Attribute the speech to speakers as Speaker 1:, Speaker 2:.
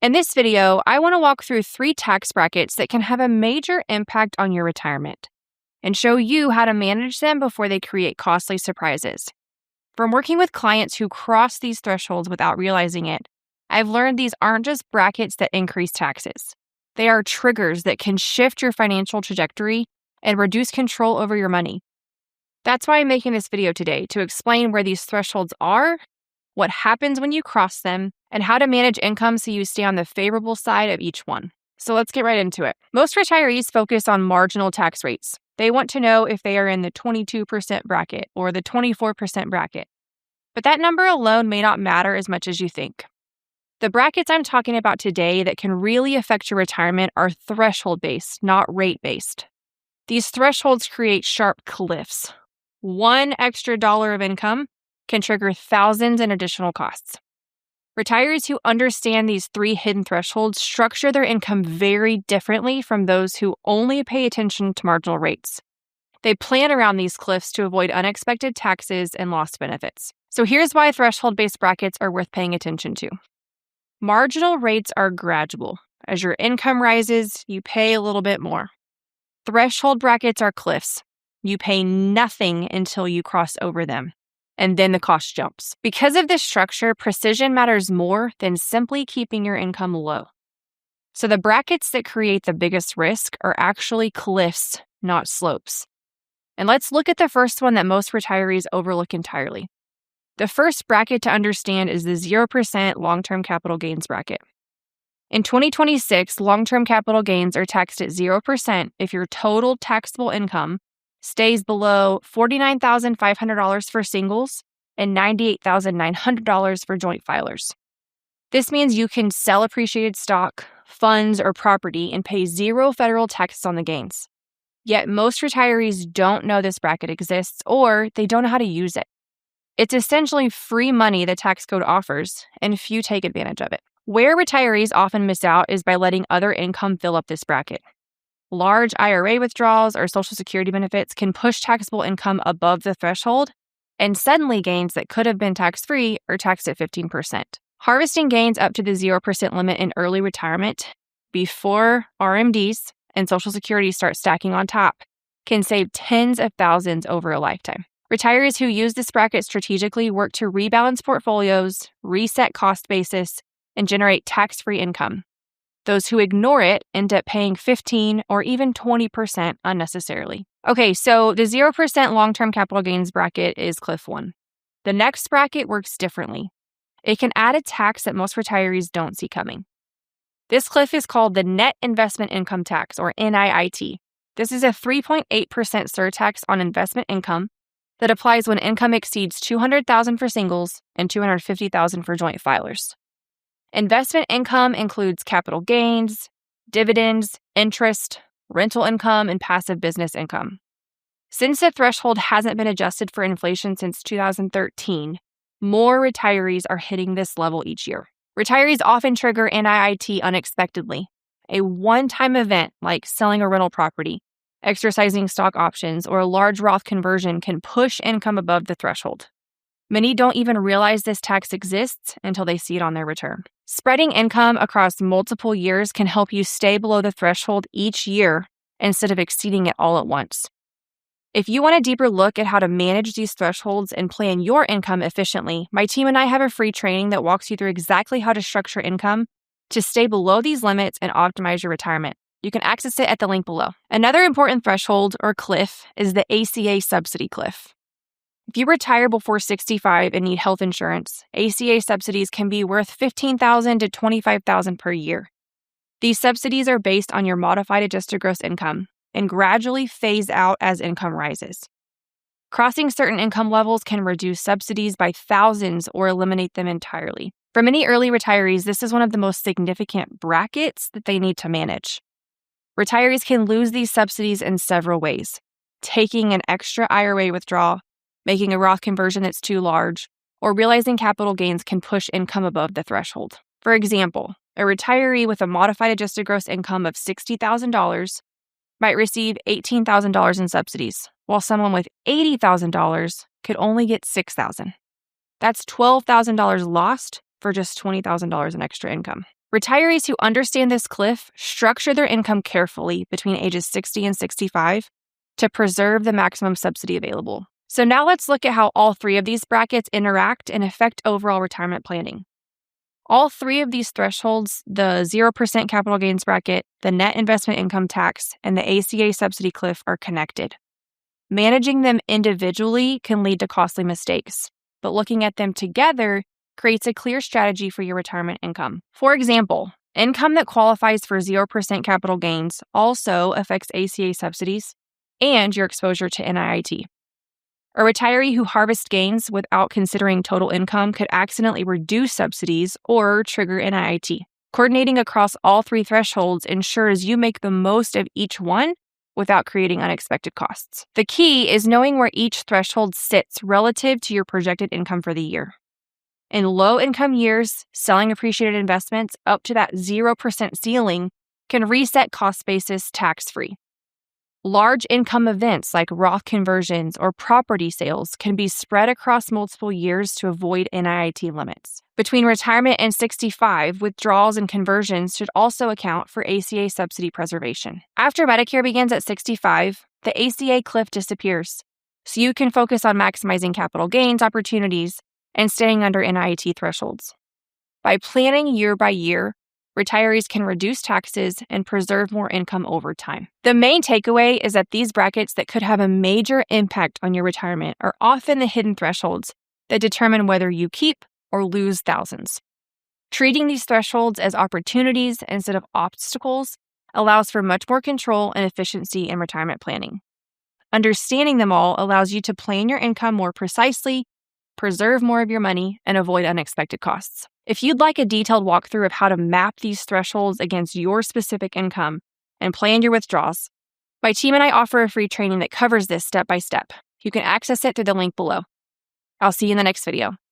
Speaker 1: In this video, I want to walk through 3 tax brackets that can have a major impact on your retirement and show you how to manage them before they create costly surprises. From working with clients who cross these thresholds without realizing it, I've learned these aren't just brackets that increase taxes. They are triggers that can shift your financial trajectory and reduce control over your money. That's why I'm making this video today, to explain where these thresholds are, what happens when you cross them, and how to manage income so you stay on the favorable side of each one. So let's get right into it. Most retirees focus on marginal tax rates. They want to know if they are in the 22% bracket or the 24% bracket. But that number alone may not matter as much as you think. The brackets I'm talking about today that can really affect your retirement are threshold-based, not rate-based. These thresholds create sharp cliffs. One extra dollar of income can trigger thousands in additional costs. Retirees who understand these 3 hidden thresholds structure their income very differently from those who only pay attention to marginal rates. They plan around these cliffs to avoid unexpected taxes and lost benefits. So here's why threshold-based brackets are worth paying attention to. Marginal rates are gradual. As your income rises, you pay a little bit more. Threshold brackets are cliffs. You pay nothing until you cross over them, and then the cost jumps. Because of this structure, precision matters more than simply keeping your income low. So the brackets that create the biggest risk are actually cliffs, not slopes. And let's look at the first one that most retirees overlook entirely. The first bracket to understand is the 0% long-term capital gains bracket. In 2026, long-term capital gains are taxed at 0% if your total taxable income stays below $49,500 for singles and $98,900 for joint filers. This means you can sell appreciated stock, funds, or property and pay 0 federal taxes on the gains. Yet most retirees don't know this bracket exists, or they don't know how to use it. It's essentially free money the tax code offers, and few take advantage of it. Where retirees often miss out is by letting other income fill up this bracket. Large IRA withdrawals or Social Security benefits can push taxable income above the threshold, and suddenly gains that could have been tax-free are taxed at 15%. Harvesting gains up to the 0% limit in early retirement, before RMDs and Social Security start stacking on top, can save tens of thousands over a lifetime. Retirees who use this bracket strategically work to rebalance portfolios, reset cost basis, and generate tax-free income. Those who ignore it end up paying 15 or even 20% unnecessarily. Okay, so the 0% long-term capital gains bracket is cliff 1. The next bracket works differently. It can add a tax that most retirees don't see coming. This cliff is called the net investment income tax, or NIIT. This is a 3.8% surtax on investment income that applies when income exceeds $200,000 for singles and $250,000 for joint filers. Investment income includes capital gains, dividends, interest, rental income, and passive business income. Since the threshold hasn't been adjusted for inflation since 2013, more retirees are hitting this level each year. Retirees often trigger NIIT unexpectedly. A one-time event like selling a rental property, exercising stock options, or a large Roth conversion can push income above the threshold. Many don't even realize this tax exists until they see it on their return. Spreading income across multiple years can help you stay below the threshold each year instead of exceeding it all at once. If you want a deeper look at how to manage these thresholds and plan your income efficiently, my team and I have a free training that walks you through exactly how to structure income to stay below these limits and optimize your retirement. You can access it at the link below. Another important threshold, or cliff, is the ACA subsidy cliff. If you retire before 65 and need health insurance, ACA subsidies can be worth $15,000 to $25,000 per year. These subsidies are based on your modified adjusted gross income and gradually phase out as income rises. Crossing certain income levels can reduce subsidies by thousands or eliminate them entirely. For many early retirees, this is one of the most significant brackets that they need to manage. Retirees can lose these subsidies in several ways: taking an extra IRA withdrawal, making a Roth conversion that's too large, or realizing capital gains can push income above the threshold. For example, a retiree with a modified adjusted gross income of $60,000 might receive $18,000 in subsidies, while someone with $80,000 could only get $6,000. That's $12,000 lost for just $20,000 in extra income. Retirees who understand this cliff structure their income carefully between ages 60 and 65 to preserve the maximum subsidy available. So now let's look at how all three of these brackets interact and affect overall retirement planning. All three of these thresholds, the 0% capital gains bracket, the net investment income tax, and the ACA subsidy cliff, are connected. Managing them individually can lead to costly mistakes, but looking at them together creates a clear strategy for your retirement income. For example, income that qualifies for 0% capital gains also affects ACA subsidies and your exposure to NIIT. A retiree who harvests gains without considering total income could accidentally reduce subsidies or trigger NIIT. Coordinating across all three thresholds ensures you make the most of each one without creating unexpected costs. The key is knowing where each threshold sits relative to your projected income for the year. In low-income years, selling appreciated investments up to that 0% ceiling can reset cost basis tax-free. Large income events like Roth conversions or property sales can be spread across multiple years to avoid NIIT limits. Between retirement and 65, withdrawals and conversions should also account for ACA subsidy preservation. After Medicare begins at 65, the ACA cliff disappears, so you can focus on maximizing capital gains opportunities and staying under NIIT thresholds. By planning year by year, retirees can reduce taxes and preserve more income over time. The main takeaway is that these brackets that could have a major impact on your retirement are often the hidden thresholds that determine whether you keep or lose thousands. Treating these thresholds as opportunities instead of obstacles allows for much more control and efficiency in retirement planning. Understanding them all allows you to plan your income more precisely, preserve more of your money, and avoid unexpected costs. If you'd like a detailed walkthrough of how to map these thresholds against your specific income and plan your withdrawals, my team and I offer a free training that covers this step by step. You can access it through the link below. I'll see you in the next video.